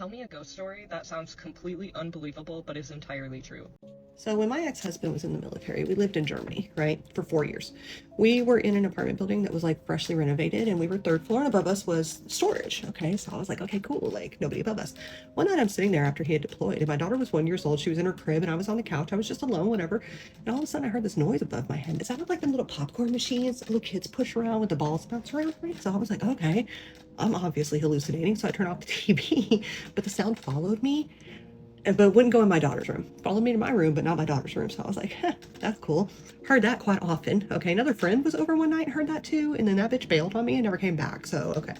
Tell me a ghost story that sounds completely unbelievable but is entirely true. So when my ex-husband was in the military, we lived in Germany, right, for 4 years. We were in an apartment building that was like freshly renovated, and we were third floor, and above us was storage. Okay, so I was like, okay, cool, like nobody above us. One night I'm sitting there after he had deployed, and my daughter was 1 year old. She was in her crib, and I was on the couch. I was just alone, whatever. And all of a sudden I heard this noise above my head. It sounded like them little popcorn machines that little kids push around with the balls bounce around, right? So I was like, okay, I'm obviously hallucinating. So I turned off the TV, but the sound followed me, but wouldn't go in my daughter's room. Followed me to my room, but not my daughter's room. So I was like, that's cool. Heard that quite often. Okay, another friend was over one night and heard that too, and then that bitch bailed on me and never came back. So, okay.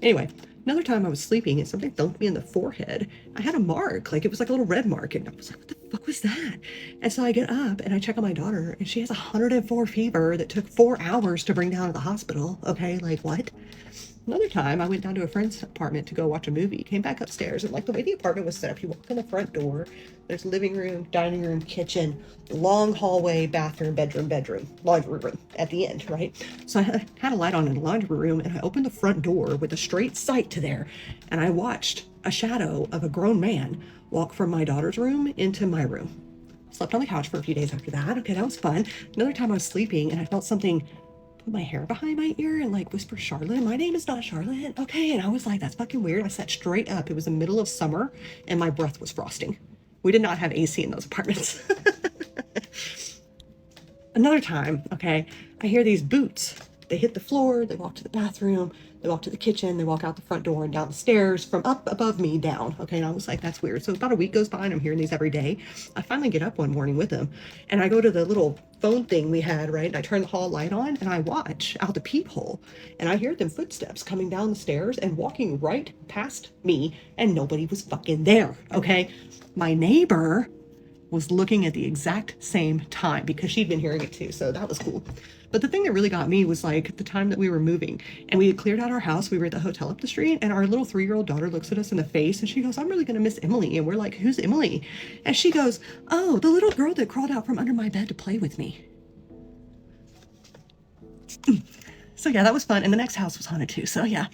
Anyway, another time I was sleeping and something thumped me in the forehead. I had a mark, like it was like a little red mark, and I was like, what the fuck was that? And so I get up and I check on my daughter, and she has 104 fever that took 4 hours to bring down to the hospital. Okay, like what? Another time, I went down to a friend's apartment to go watch a movie, came back upstairs, and like the way the apartment was set up, you walk in the front door, there's living room, dining room, kitchen, long hallway, bathroom, bedroom, laundry room at the end, right? So I had a light on in the laundry room, and I opened the front door with a straight sight to there, and I watched a shadow of a grown man walk from my daughter's room into my room. Slept on the couch for a few days after that. Okay, that was fun. Another time I was sleeping, and I felt something put my hair behind my ear and like whisper, Charlotte, my name is not Charlotte. Okay. And I was like, that's fucking weird. I sat straight up. It was the middle of summer and my breath was frosting. We did not have AC in those apartments. Another time, okay, I hear these boots. They hit the floor, they walk to the bathroom, they walk to the kitchen, they walk out the front door and down the stairs from up above me down. Okay, and I was like, that's weird. So about a week goes by and I'm hearing these every day. I finally get up one morning with them and I go to the little phone thing we had, right? And I turn the hall light on and I watch out the peephole and I hear them footsteps coming down the stairs and walking right past me, and nobody was fucking there. Okay, my neighbor was looking at the exact same time because she'd been hearing it too. So that was cool. But the thing that really got me was like the time that we were moving and we had cleared out our house. We were at the hotel up the street, and our little 3-year-old daughter looks at us in the face and she goes, I'm really going to miss Emily. And we're like, who's Emily? And she goes, oh, the little girl that crawled out from under my bed to play with me. So yeah, that was fun. And the next house was haunted too. So yeah.